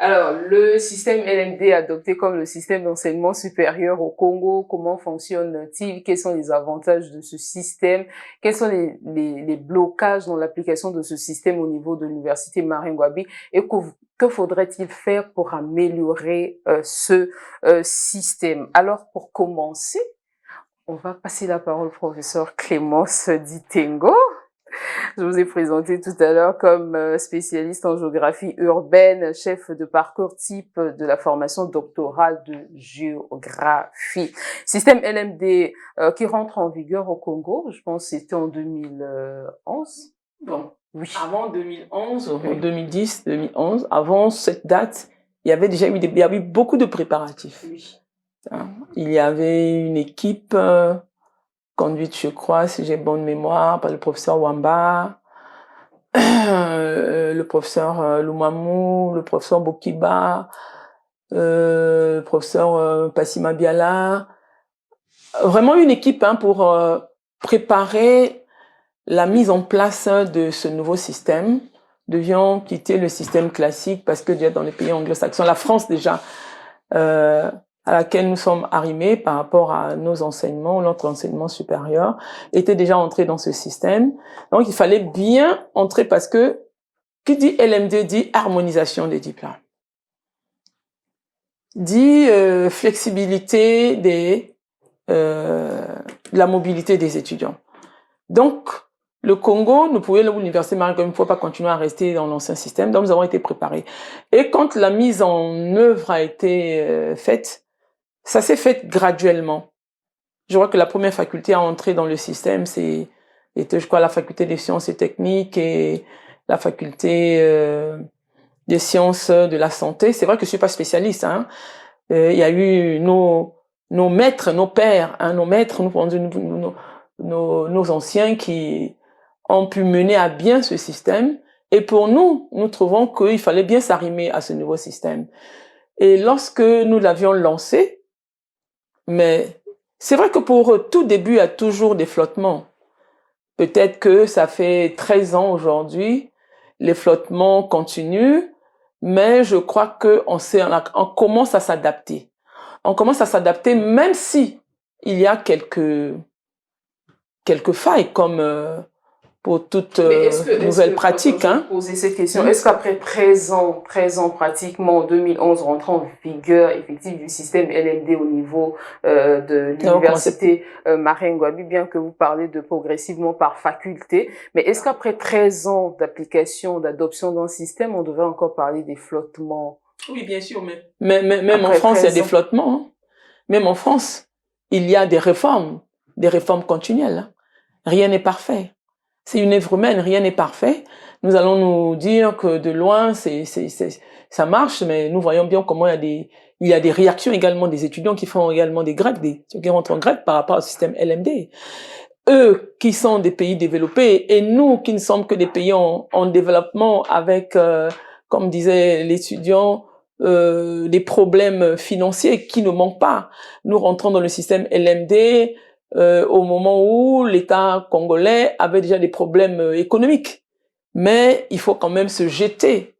Alors, le système LMD adopté comme le système d'enseignement supérieur au Congo, comment fonctionne-t-il? Quels sont les avantages de ce système? Quels sont les blocages dans l'application de ce système au niveau de l'université Maringouabi? Et que faudrait-il faire pour améliorer ce système? Alors, pour commencer, on va passer la parole au professeur Clémence Ditengo. Je vous ai présenté tout à l'heure comme spécialiste en géographie urbaine, chef de parcours type de la formation doctorale de géographie. Système LMD qui rentre en vigueur au Congo, je pense que c'était en 2011. Bon, oui. Avant 2011, oui. 2010, 2011, avant cette date, il y avait déjà eu beaucoup de préparatifs. Oui. Il y avait une équipe conduite, je crois, si j'ai bonne mémoire, par le professeur Wamba, le professeur Lumamou, le professeur Bokiba, le professeur Passima Biala. Vraiment une équipe pour préparer la mise en place de ce nouveau système. Devions quitter le système classique parce que déjà dans les pays anglo-saxons, la France déjà, à laquelle nous sommes arrimés par rapport à nos enseignements, notre enseignement supérieur, était déjà entré dans ce système. Donc, il fallait bien entrer parce que, qui dit LMD dit harmonisation des diplômes. Dit flexibilité de la mobilité des étudiants. Donc, le Congo, nous pouvions, l'université Maringouabi, il ne faut pas continuer à rester dans l'ancien système, donc nous avons été préparés. Et quand la mise en œuvre a été faite, ça s'est fait graduellement. Je crois que la première faculté à entrer dans le système, était, je crois, la faculté des sciences et techniques et la faculté des sciences de la santé. C'est vrai que je suis pas spécialiste, hein. Il y a eu nos maîtres, nos pères, hein, nos maîtres, nos anciens qui ont pu mener à bien ce système. Et pour nous, nous trouvons qu'il fallait bien s'arrimer à ce nouveau système. Et lorsque nous l'avions lancé, mais c'est vrai que pour tout début, il y a toujours des flottements. Peut-être que ça fait 13 ans aujourd'hui, les flottements continuent, mais je crois qu'on commence à s'adapter. On commence à s'adapter même si il y a quelques failles comme pour toute nouvelle pratique. Hein. Poser cette question. Est-ce qu'après 13 ans pratiquement, en 2011, rentrant en vigueur effective du système LMD au niveau de l'université Maringouabi, bien que vous parlez de progressivement par faculté, mais est-ce qu'après 13 ans d'application, d'adoption d'un système, on devrait encore parler des flottements? Oui, bien sûr, mais même en France, il y a des flottements. Hein. Même en France, il y a des réformes continuelles. Hein. Rien n'est parfait. C'est une œuvre humaine, rien n'est parfait. Nous allons nous dire que de loin, ça marche, mais nous voyons bien comment il y a des réactions également des étudiants qui font également des grèves, ceux qui rentrent en grève par rapport au système LMD. Eux qui sont des pays développés et nous qui ne sommes que des pays en développement avec, comme disait l'étudiant, des problèmes financiers qui ne manquent pas. Nous rentrons dans le système LMD au moment où l'État congolais avait déjà des problèmes économiques. Mais il faut quand même se jeter,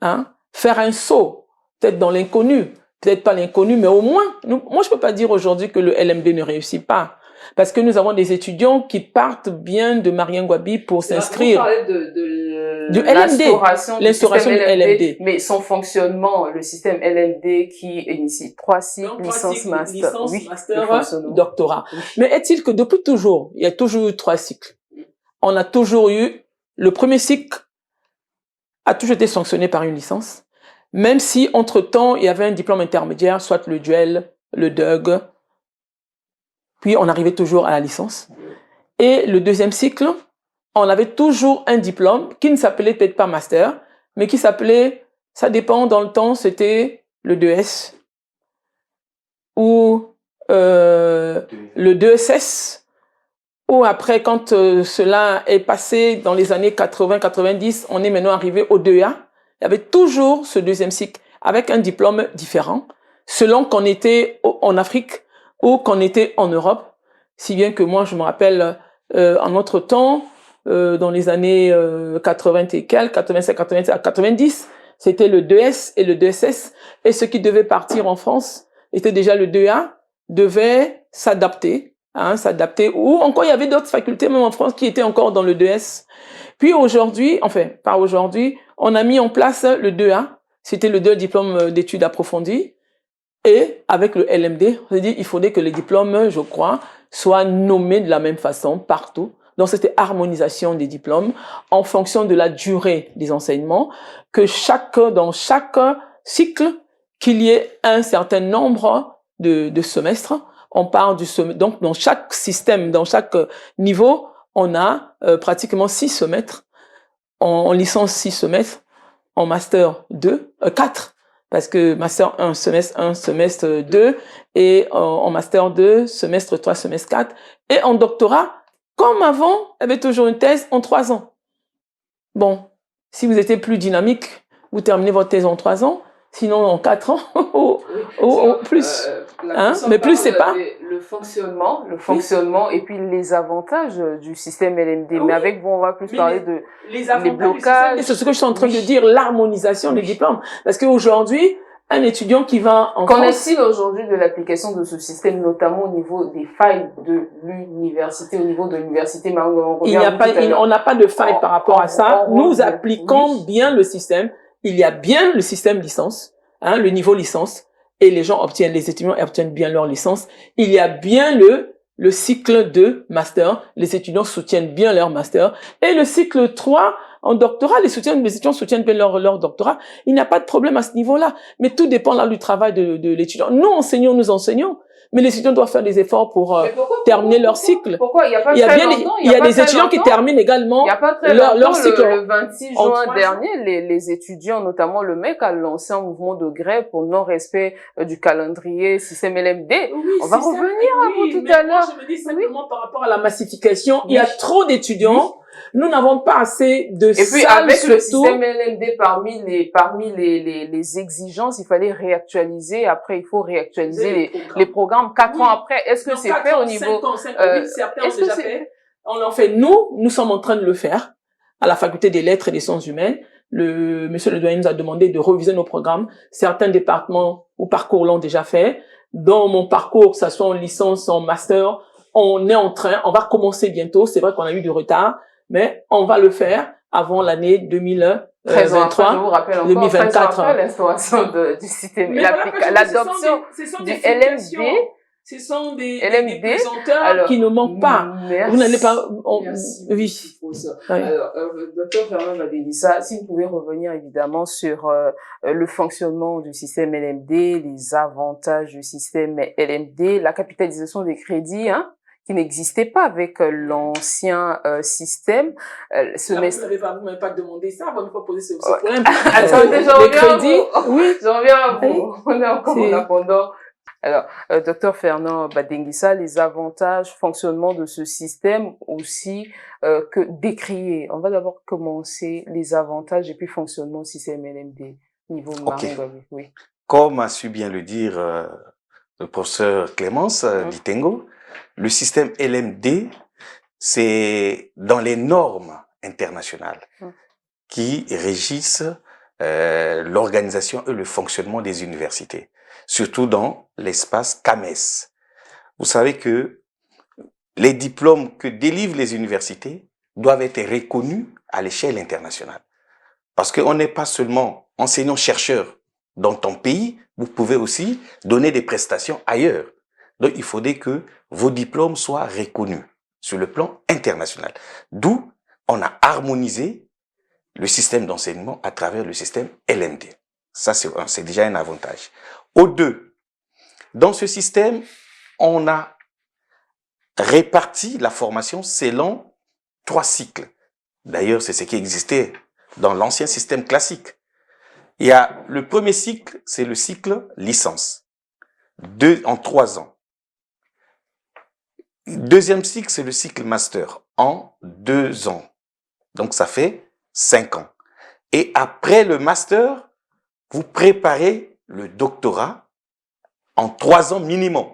hein, faire un saut, peut-être dans l'inconnu, peut-être pas l'inconnu, mais au moins, moi je peux pas dire aujourd'hui que le LMD ne réussit pas. Parce que nous avons des étudiants qui partent bien de Maringouabi pour s'inscrire. Vous parlez du l'instauration du LMD. Mais son fonctionnement, le système LMD qui initie 3 cycles, licence, master, doctorat. Oui. Mais est-il que depuis toujours, il y a toujours eu 3 cycles. On a toujours eu, le premier cycle a toujours été sanctionné par une licence, même si entre-temps, il y avait un diplôme intermédiaire, soit le duel, le DUG, puis on arrivait toujours à la licence. Et le deuxième cycle, on avait toujours un diplôme qui ne s'appelait peut-être pas master, mais qui s'appelait, ça dépend dans le temps, c'était le 2S ou le 2SS, ou après, quand cela est passé dans les années 80-90, on est maintenant arrivé au 2A. Il y avait toujours ce deuxième cycle avec un diplôme différent, selon qu'on était en Afrique ou qu'on était en Europe. Si bien que moi, je me rappelle, en notre temps, dans les années 80 et quelques, 85, 87 à 90, c'était le 2S et le 2SS. Et ceux qui devaient partir en France, était déjà le 2A, devaient s'adapter, s'adapter. Ou encore, il y avait d'autres facultés, même en France, qui étaient encore dans le 2S. Puis aujourd'hui, enfin, pas aujourd'hui, on a mis en place le 2A. C'était le 2 diplôme d'études approfondies. Et avec le LMD, on s'est dit, il faudrait que les diplômes, je crois, soient nommés de la même façon partout. Donc, c'était harmonisation des diplômes en fonction de la durée des enseignements, que dans chaque cycle, qu'il y ait un certain nombre de semestres. On part du semestre. Donc, dans chaque système, dans chaque niveau, on a pratiquement 6 semestres. En licence, 6 semestres. En master 2, 4. Parce que master 1, semestre 1, semestre 2. Et en master 2, semestre 3, semestre 4. Et en doctorat, comme avant, il y avait toujours une thèse en 3 ans. Bon, si vous étiez plus dynamique, vous terminez votre thèse en 3 ans. Sinon, en 4 ans, ou plus. Mais plus, c'est pas. Le fonctionnement et puis les avantages du système LMD. Mais avec vous, on va plus parler de les blocages. C'est ce que je suis en train de dire, l'harmonisation des diplômes. Parce qu'aujourd'hui, un étudiant qui va en Qu'en est-il aujourd'hui de l'application de ce système, notamment au niveau des failles de l'université, au niveau de l'université on n'a pas de faille par rapport à ça. Nous appliquons bien le système. Il y a bien le système licence, le niveau licence, et les étudiants obtiennent bien leur licence. Il y a bien le cycle de master. Les étudiants soutiennent bien leur master. Et le cycle 3, en doctorat, les étudiants soutiennent bien leur doctorat. Il n'y a pas de problème à ce niveau-là. Mais tout dépend là du travail de l'étudiant. Nous enseignons. Mais les étudiants doivent faire des efforts pour terminer leur cycle. Pourquoi? Il y a des étudiants qui terminent également leur cycle. Le 26 juin dernier, les étudiants, notamment le MEC, a lancé un mouvement de grève pour non-respect du calendrier système LMD. Oui, on va revenir à vous tout à l'heure. Je me dis simplement par rapport à la massification, il y a trop d'étudiants. Nous n'avons pas assez de salles. Et puis avec le système LMD, parmi les exigences, il fallait réactualiser. Après, il faut réactualiser les programmes 4 ans après. Est-ce que c'est fait au niveau... 5 ans, oui, certains ont déjà fait. On en fait. Nous sommes en train de le faire à la faculté des lettres et des sciences humaines. Monsieur le doyen nous a demandé de réviser nos programmes. Certains départements ou parcours l'ont déjà fait. Dans mon parcours, que ça soit en licence, en master, on va commencer bientôt. C'est vrai qu'on a eu du retard, mais on va le faire avant l'année 2023, je vous rappelle encore, 2024. L'instauration du système, l'adoption du LMD. Ce sont des présenteurs qui ne manquent pas. Merci. Vous n'allez pas... Merci. Oui. Alors, docteur Fernand Badegissa, si vous pouvez revenir évidemment sur le fonctionnement du système LMD, les avantages du système LMD, la capitalisation des crédits, qui n'existait pas avec l'ancien système. Vous m'avez pas demandé ça, vous m'avez pas posé ce problème. Attendez, je reviens à vous. On est encore en attendant. Alors, docteur Fernand Badegissa, les avantages, fonctionnement de ce système aussi que décrier. On va d'abord commencer les avantages et puis fonctionnement du système LMD niveau Maringawi. Oui. Comme a su bien le dire le professeur Clémence Ditengo, le système LMD, c'est dans les normes internationales qui régissent l'organisation et le fonctionnement des universités, surtout dans l'espace CAMES. Vous savez que les diplômes que délivrent les universités doivent être reconnus à l'échelle internationale. Parce qu'on n'est pas seulement enseignant-chercheur dans ton pays, vous pouvez aussi donner des prestations ailleurs. Donc, il faudrait que vos diplômes soient reconnus sur le plan international. D'où on a harmonisé le système d'enseignement à travers le système LMD. Ça, c'est déjà un avantage. Au deux, dans ce système, on a réparti la formation selon 3 cycles. D'ailleurs, c'est ce qui existait dans l'ancien système classique. Il y a le premier cycle, c'est le cycle licence, en 3 ans. Deuxième cycle, c'est le cycle master, en 2 ans. Donc, ça fait 5 ans. Et après le master, vous préparez le doctorat en 3 ans minimum.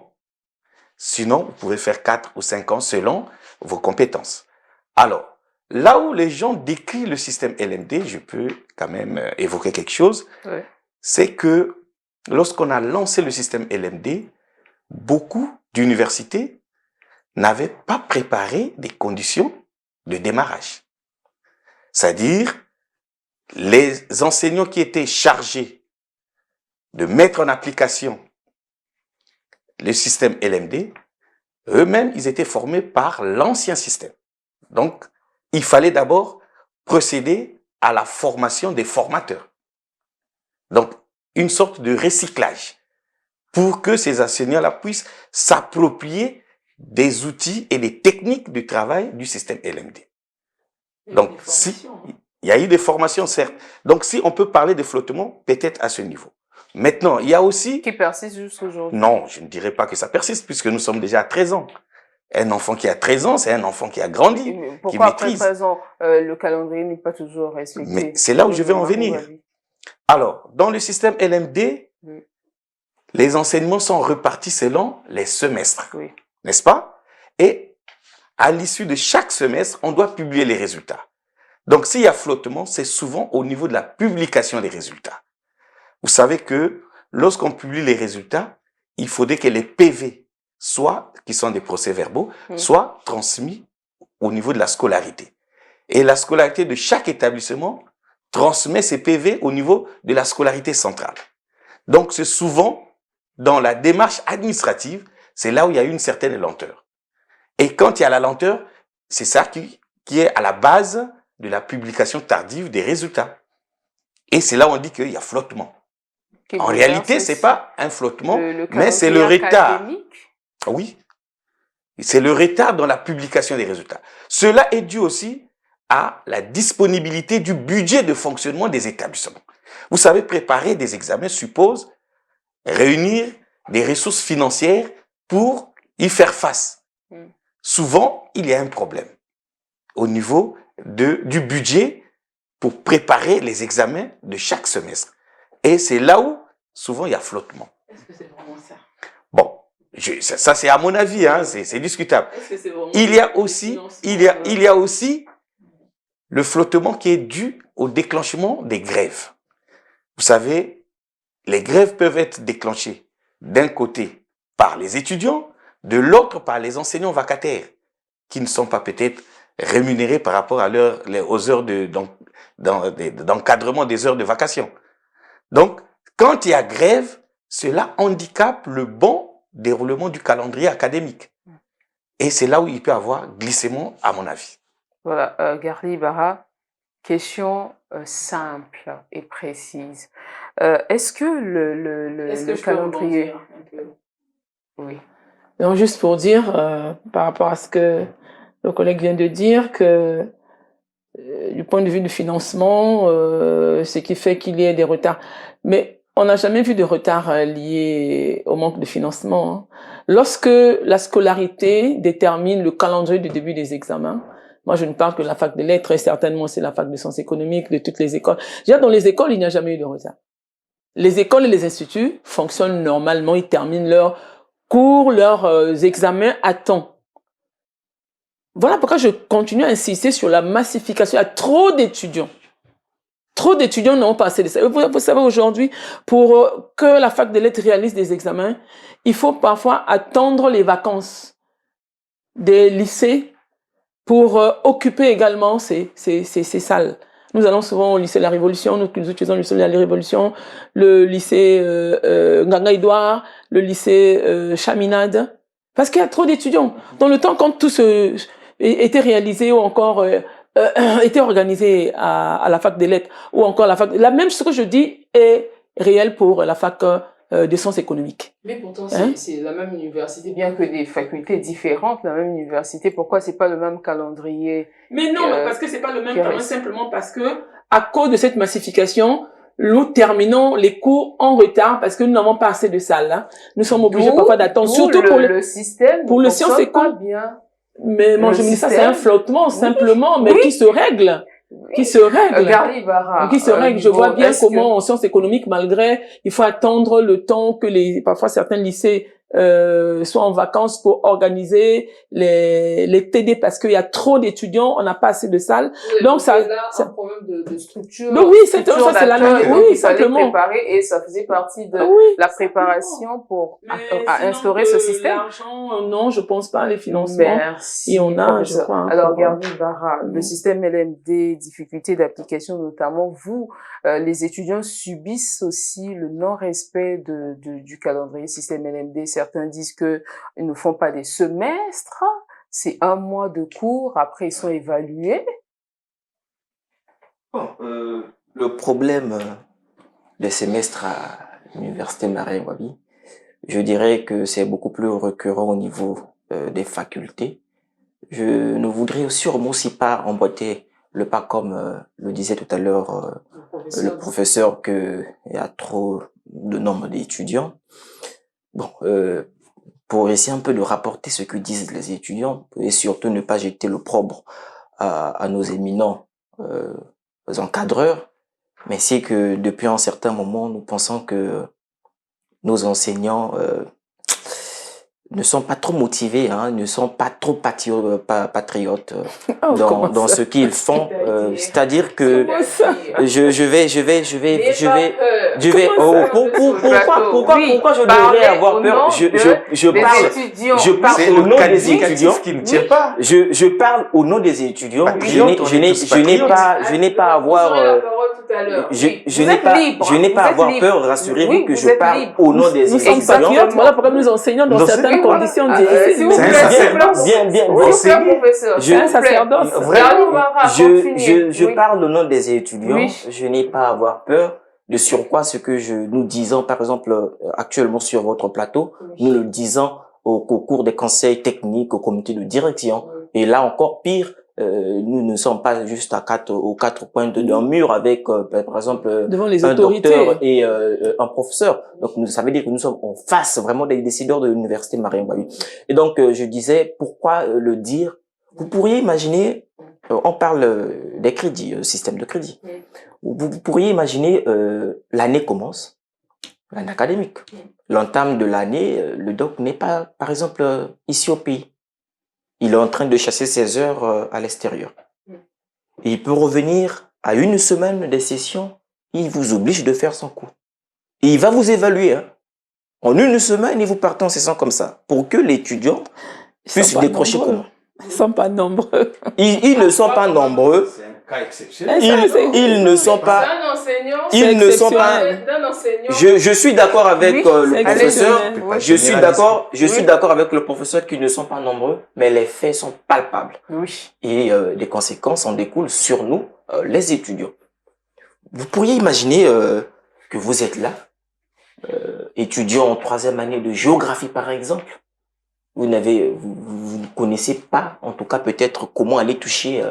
Sinon, vous pouvez faire 4 ou 5 ans selon vos compétences. Alors, là où les gens décrivent le système LMD, je peux quand même évoquer quelque chose, Ouais. c'est que lorsqu'on a lancé le système LMD, beaucoup d'universités n'avaient pas préparé des conditions de démarrage. C'est-à-dire, les enseignants qui étaient chargés de mettre en application le système LMD, eux-mêmes, ils étaient formés par l'ancien système. Donc, il fallait d'abord procéder à la formation des formateurs. Donc, une sorte de recyclage pour que ces enseignants-là puissent s'approprier des outils et des techniques de travail du système LMD. Donc, si, il y a eu des formations, certes. Donc, si on peut parler de flottement, peut-être à ce niveau. Maintenant, il y a aussi... Qui persiste jusqu'aujourd'hui. Non, je ne dirais pas que ça persiste, puisque nous sommes déjà à 13 ans. Un enfant qui a 13 ans, c'est un enfant qui a grandi, qui Pourquoi après maîtrise. 13 ans, le calendrier n'est pas toujours respecté? Mais c'est là où je vais en venir. Alors, dans le système LMD, les enseignements sont repartis selon les semestres, Oui. n'est-ce pas? Et à l'issue de chaque semestre, on doit publier les résultats. Donc, s'il y a flottement, c'est souvent au niveau de la publication des résultats. Vous savez que lorsqu'on publie les résultats, il faudrait que les PV, qui sont des procès-verbaux, soient transmis au niveau de la scolarité. Et la scolarité de chaque établissement transmet ces PV au niveau de la scolarité centrale. Donc, c'est souvent dans la démarche administrative, c'est là où il y a une certaine lenteur. Et quand il y a la lenteur, c'est ça qui est à la base de la publication tardive des résultats. Et c'est là où on dit qu'il y a flottement. En réalité, c'est pas un flottement, mais c'est le retard. Oui. C'est le retard dans la publication des résultats. Cela est dû aussi à la disponibilité du budget de fonctionnement des établissements. Vous savez, préparer des examens suppose réunir des ressources financières pour y faire face. Souvent, il y a un problème au niveau du budget pour préparer les examens de chaque semestre. Et c'est là où, souvent, il y a flottement. Est-ce que c'est vraiment ça? Bon, ça c'est à mon avis, hein, c'est discutable. Est-ce que c'est vraiment Il y a aussi le flottement qui est dû au déclenchement des grèves. Vous savez, les grèves peuvent être déclenchées d'un côté par les étudiants, de l'autre par les enseignants vacataires, qui ne sont pas peut-être rémunérés par rapport aux heures d'encadrement des heures de vacation. Donc, quand il y a grève, cela handicape le bon déroulement du calendrier académique. Et c'est là où il peut y avoir glissement, à mon avis. Voilà, Garli Bara, question simple et précise. Est-ce que le calendrier... Oui. Donc, juste pour dire, par rapport à ce que le collègue vient de dire, que du point de vue du financement, ce qui fait qu'il y ait des retards. Mais on n'a jamais vu de retard lié au manque de financement. Hein. Lorsque la scolarité détermine le calendrier du début des examens, moi je ne parle que de la fac de lettres, et certainement c'est la fac de sciences économiques, de toutes les écoles. Déjà dans les écoles, il n'y a jamais eu de retard. Les écoles et les instituts fonctionnent normalement, ils terminent leurs cours, leurs examens à temps. Voilà pourquoi je continue à insister sur la massification. Il y a trop d'étudiants. Trop d'étudiants n'ont pas assez de ça. Vous savez, aujourd'hui, pour que la fac des lettres réalise des examens, il faut parfois attendre les vacances des lycées pour occuper également ces salles. Nous allons souvent au lycée de la Révolution, nous utilisons le lycée de la Révolution, le lycée Nganga-Edouard, le lycée Chaminade, parce qu'il y a trop d'étudiants. Dans le temps, quand tout était réalisé ou encore était organisé à la fac des lettres ou encore la même chose que je dis est réel pour la fac des sciences économiques. Mais pourtant, c'est la même université, bien que des facultés différentes, la même université. Pourquoi c'est pas le même calendrier? Mais non, parce que c'est pas le même calendrier, simplement parce que à cause de cette massification, nous terminons les cours en retard parce que nous n'avons pas assez de salles. Hein. Nous sommes obligés parfois d'attendre, surtout pour le système, pour le sciences économiques. Mais moi, je me dis ça, c'est un flottement, simplement, mais qui se règle. Qui se règle. Qui se règle. Je vois bien comment, en sciences économiques, malgré, il faut attendre le temps que parfois certains lycées soit en vacances pour organiser les TD parce qu'il y a trop d'étudiants, on n'a pas assez de salles. Oui, donc ça, un problème de structure. Donc oui, ça c'est la même. Oui, simplement. Préparer et ça faisait partie de la préparation pour instaurer ce système. L'argent, non, je pense pas, les financements. Merci. Et on a, je crois. Alors, Garbi Bara, le système LMD, difficultés d'application notamment, vous, les étudiants subissent aussi le non-respect du calendrier système LMD. Certains disent que ils ne font pas des semestres, c'est 1 mois de cours, après ils sont évalués. Bon, le problème des semestres à l'université Marien-Ngouabi, je dirais que c'est beaucoup plus récurrent au niveau des facultés. Je ne voudrais sûrement aussi pas emboîter le pas comme le disait tout à l'heure le professeur qu'il y a trop de nombre d'étudiants. Bon, pour essayer un peu de rapporter ce que disent les étudiants et surtout ne pas jeter l'opprobre à nos éminents encadreurs, mais c'est que depuis un certain moment, nous pensons que nos enseignants ne sont pas trop motivés, ne sont pas trop patriotes dans ce qu'ils font. C'est-à-dire que pourquoi je devrais avoir peur? Je parle au nom des étudiants qui ne tient pas. Je parle au nom des étudiants. Je n'ai pas à avoir je n'ai pas à avoir peur, rassurez-vous que je parle au nom des étudiants. Nous sommes patriotes, voilà pourquoi nous enseignons dans certaines conditions difficiles. Je parle au nom des étudiants, je n'ai pas à avoir peur. De surcroît, ce que nous disons, par exemple, actuellement sur votre plateau, nous le disons au cours des conseils techniques, au comité de direction. Et là encore pire, nous ne sommes pas juste aux quatre coins d'un mur avec, par exemple, devant les un autorités. docteur et un professeur. Donc, ça veut dire que nous sommes en face vraiment des décideurs de l'université Marien-Ngouabi. Et donc, je disais, pourquoi le dire? Vous pourriez imaginer, on parle des crédits, système de crédit. Vous pourriez imaginer, l'année commence, l'année académique. L'entame de l'année, le doc n'est pas, par exemple, ici au pays. Il est en train de chasser ses heures à l'extérieur. Et il peut revenir à 1 semaine des sessions, il vous oblige de faire son cours. Et il va vous évaluer. En 1 semaine, il vous part en session comme ça, pour que l'étudiant puisse décrocher comment. Ils ne sont pas nombreux. Ils ne sont pas nombreux. Ils ne sont pas. Ils ne sont pas. Je suis d'accord avec le professeur. Je suis d'accord avec le professeur qu'ils ne sont pas nombreux, mais les faits sont palpables. Et les conséquences en découlent sur nous, les étudiants. Vous pourriez imaginer que vous êtes là, étudiant en 3e année de géographie par exemple. Vous ne connaissez pas, en tout cas peut-être comment aller toucher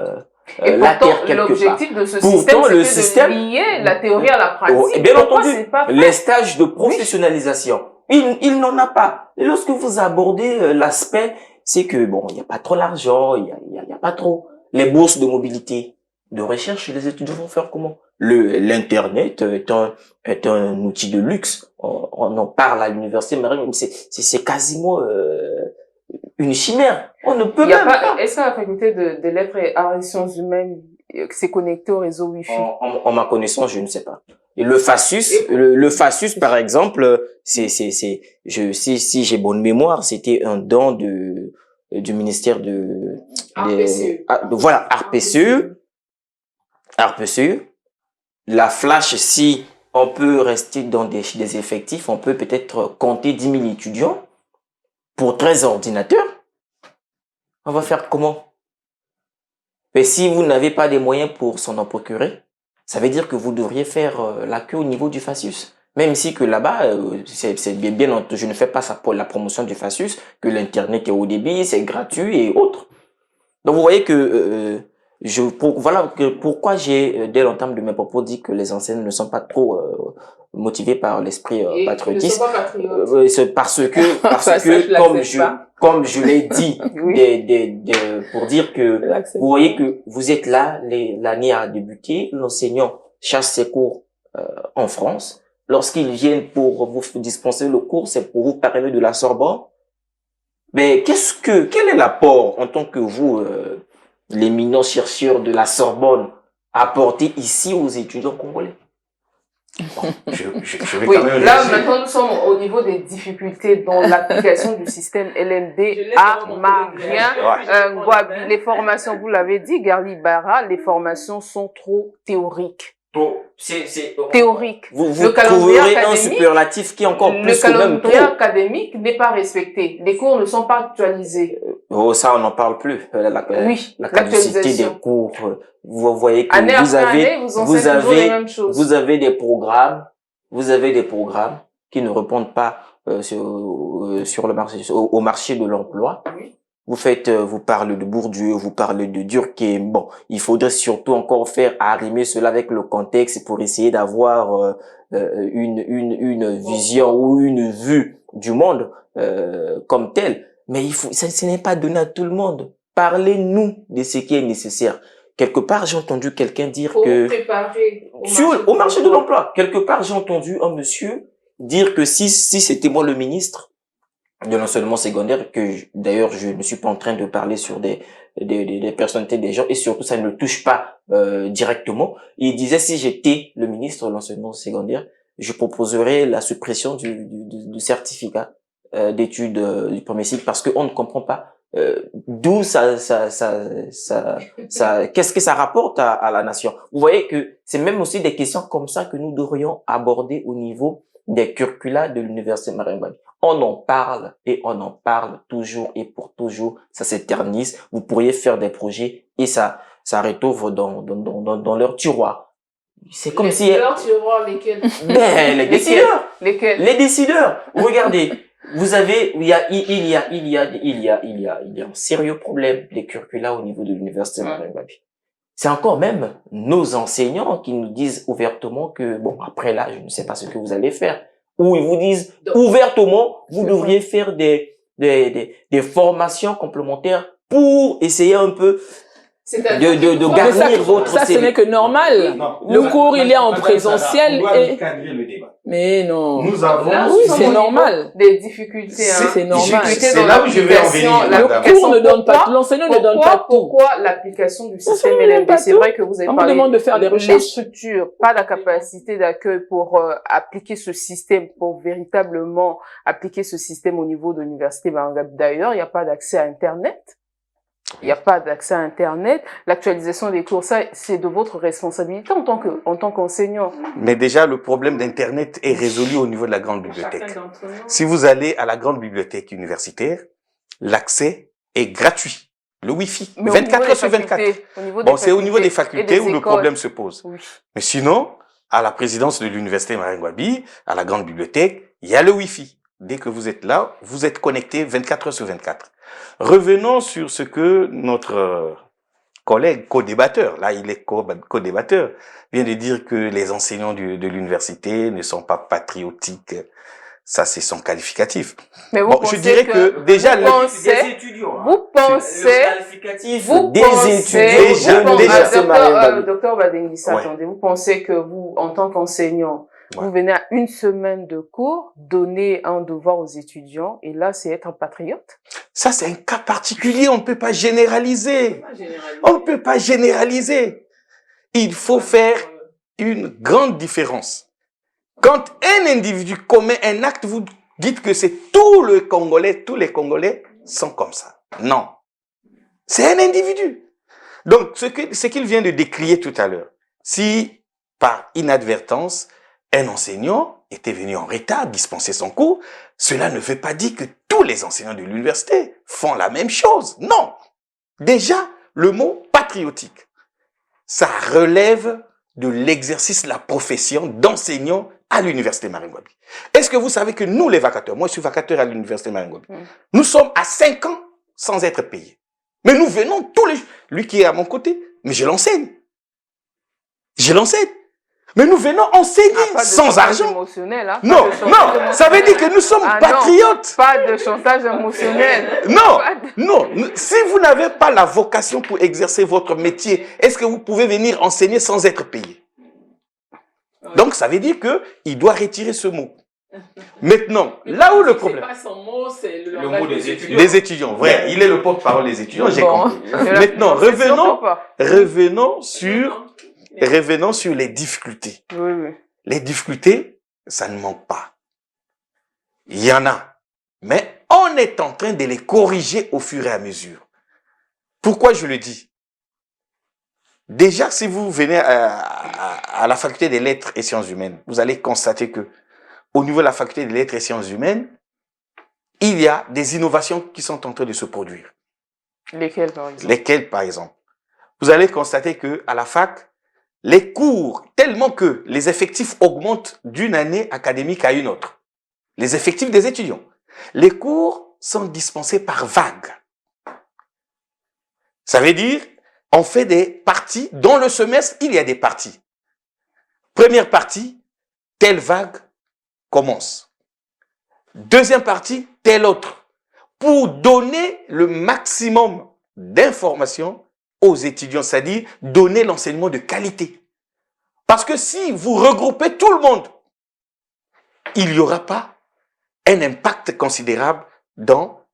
la terre quelque part. L'objectif de ce système, c'est de lier la théorie à la pratique. Bien entendu, les stages de professionnalisation, il n'en a pas. Et lorsque vous abordez l'aspect, c'est que bon, il n'y a pas trop l'argent, il y a pas trop les bourses de mobilité, de recherche. Les étudiants vont faire comment? L'internet est un outil de luxe. On en parle à l'université, mais c'est quasiment une chimère. On ne peut même pas. Est-ce que la faculté de lettres et arts et sciences humaines s'est connectée au réseau Wi-Fi? En ma connaissance, je ne sais pas. Et le FASUS, par exemple, si j'ai bonne mémoire, c'était un don du ministère voilà, RPCE. La flash, si on peut rester dans des effectifs, on peut peut-être compter 10 000 étudiants pour 13 ordinateurs. On va faire comment? Mais si vous n'avez pas les moyens pour s'en en procurer, ça veut dire que vous devriez faire la queue au niveau du FASUS. Même si que là-bas, c'est bien, je ne fais pas ça pour la promotion du FASUS, que l'internet est haut débit, c'est gratuit et autres. Donc vous voyez que voilà pourquoi j'ai dès l'entame de mes propos dit que les enseignants ne sont pas trop motivés par l'esprit patriotiste. C'est parce que comme je l'ai dit pour dire que vous voyez que vous êtes là, l'année a débuté, l'enseignant chasse ses cours en France, lorsqu'ils viennent pour vous dispenser le cours, c'est pour vous parler de la Sorbonne. Mais quel est l'apport en tant que vous, l'éminent chercheur de la Sorbonne, apporté ici aux étudiants congolais? Bon, je vais Oui, quand même là réagir. maintenant nous sommes au niveau des difficultés dans l'application du système LMD à Marien Ngouabi. Les formations, vous l'avez dit, Garli Barra, les formations sont trop théoriques. Bon, Théorique. Vous Le calendrier trouverez un académique, superlatif qui est encore plus que même calendrier trop. académique n'est pas respecté. Les cours ne sont pas actualisés. Oh, ça, on n'en parle plus. Oui, La caducité des l'actualisation. cours. Vous voyez que Année vous après avez, année, vous enseignez toujours les mêmes choses. vous avez des programmes qui ne répondent pas sur le marché, au marché de l'emploi. Oui. Vous parlez de Bourdieu, vous parlez de Durkheim. Bon, il faudrait surtout encore faire arrimer cela avec le contexte pour essayer d'avoir une vision ou une vue du monde comme tel. Mais ce n'est pas donné à tout le monde. Parlez-nous de ce qui est nécessaire. Quelque part, j'ai entendu quelqu'un dire que préparer au marché de l'emploi, quelque part, j'ai entendu un monsieur dire que si c'était moi le ministre de l'enseignement secondaire, que d'ailleurs je ne suis pas en train de parler sur des personnalités des gens, et surtout ça ne le touche pas directement. Il disait, si j'étais le ministre de l'enseignement secondaire, je proposerais la suppression du certificat d'études du premier cycle, parce qu'on ne comprend pas d'où qu'est-ce que ça rapporte à la nation. Vous voyez que c'est même aussi des questions comme ça que nous devrions aborder au niveau des curricula de l'université Marien Ngouabi. On en parle et on en parle toujours et pour toujours. Ça s'éternise. Vous pourriez faire des projets et ça retrouve dans leur tiroir. C'est comme si... Leurs tiroirs, lesquels? Ben, les décideurs. Lesquels? Les décideurs. Regardez. Vous avez, il y a un sérieux problème des curricula au niveau de l'université Marien Ngouabi. C'est encore même nos enseignants qui nous disent ouvertement que, bon, après là, je ne sais pas ce que vous allez faire. Ou ils vous disent ouvertement, vous devriez faire des formations complémentaires pour essayer un peu de garnir votre ça, ce n'est que normal. Non, le cours, il est en Madame présentiel Sarah, on doit et... cadrer le débat. Mais non. Nous avons... Là, Oui, nous sommes c'est au niveau normal. Des difficultés, C'est normal. Difficultés C'est dans là où je vais en venir, l'application. Le cours ne donne pas, l'enseignant ne donne pas tout. Pourquoi l'application du système ne donne LMD? pas C'est tout. vrai que vous avez On me parlé demande de faire des les recherches. structures, pas la capacité d'accueil pour appliquer ce système, pour véritablement appliquer ce système au niveau de l'université Marien Ngouabi. D'ailleurs, il n'y a pas d'accès à Internet. Il n'y a pas d'accès à Internet. L'actualisation des cours, ça, c'est de votre responsabilité en tant qu'enseignant. Mais déjà, le problème d'Internet est résolu au niveau de la grande bibliothèque. Si vous allez à la grande bibliothèque universitaire, l'accès est gratuit. Le Wi-Fi, 24 heures sur 24. Bon, c'est au niveau des facultés où le problème se pose. Oui. Mais sinon, à la présidence de l'université Marien Ngouabi, à la grande bibliothèque, il y a le Wi-Fi. Dès que vous êtes là, vous êtes connecté 24 heures sur 24. Revenons sur ce que notre collègue co-débatteur, là il est co-débatteur, vient de dire que les enseignants de l'université ne sont pas patriotiques. Ça, c'est son qualificatif. Mais vous bon, pensez je dirais que déjà vous pensez docteur Badengisa, attendez, vous pensez que vous, en tant qu'enseignant, vous venez à une semaine de cours, donner un devoir aux étudiants, et là, c'est être un patriote? Ça, c'est un cas particulier, on ne peut pas généraliser. On ne peut pas généraliser. Il faut faire une grande différence. Quand un individu commet un acte, vous dites que c'est tous les Congolais sont comme ça. Non. C'est un individu. Donc, ce qu'il vient de décrire tout à l'heure, si par inadvertance, un enseignant était venu en retard dispenser son cours, cela ne veut pas dire que tous les enseignants de l'université font la même chose. Non. Déjà, le mot patriotique, ça relève de l'exercice de la profession d'enseignant à l'université Marien Ngouabi. Est-ce que vous savez que nous, les vacataires, moi je suis vacateur à l'université Marien Ngouabi, nous sommes à 5 ans sans être payés. Mais nous venons tous les jours. Lui qui est à mon côté, mais je l'enseigne. Je l'enseigne. Mais nous venons enseigner sans argent. Hein? Non, non, ça veut dire que nous sommes patriotes. Non, pas de chantage émotionnel. Non, non. Si vous n'avez pas la vocation pour exercer votre métier, est-ce que vous pouvez venir enseigner sans être payé? Donc, Donc, ça veut dire qu'il doit retirer ce mot. Maintenant, là où le problème... C'est pas son mot, c'est le mot des étudiants. Des étudiants, vrai. Il est le porte-parole des étudiants, j'ai compris. Maintenant, revenons sur les difficultés. Oui. Les difficultés, ça ne manque pas. Il y en a. Mais on est en train de les corriger au fur et à mesure. Pourquoi je le dis? Déjà, si vous venez à la faculté des lettres et sciences humaines, vous allez constater que au niveau de la faculté des lettres et sciences humaines, il y a des innovations qui sont en train de se produire. Lesquelles, par exemple? Vous allez constater que à la fac, les cours, tellement que les effectifs augmentent d'une année académique à une autre, les effectifs des étudiants, les cours sont dispensés par vagues. Ça veut dire, on fait des parties. Dans le semestre, il y a des parties. Première partie, telle vague commence. Deuxième partie, telle autre. Pour donner le maximum d'informations aux étudiants, c'est-à-dire donner l'enseignement de qualité. Parce que si vous regroupez tout le monde, il n'y aura pas un impact considérable dans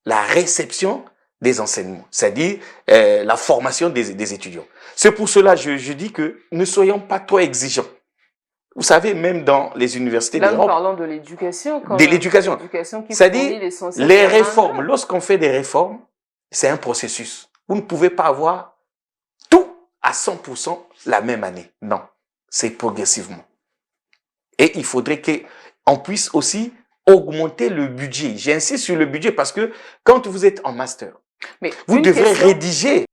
la réception des enseignements, c'est-à-dire la formation des étudiants. C'est pour cela que je dis que ne soyons pas trop exigeants. Vous savez, même dans les universités d'Europe... Là, nous parlons de l'éducation. De l'éducation. C'est-à-dire, les réformes, lorsqu'on fait des réformes, c'est un processus. Vous ne pouvez pas avoir tout à 100% la même année. Non, c'est progressivement. Et il faudrait qu'on puisse aussi augmenter le budget. J'insiste sur le budget parce que quand vous êtes en master, vous devrez rédiger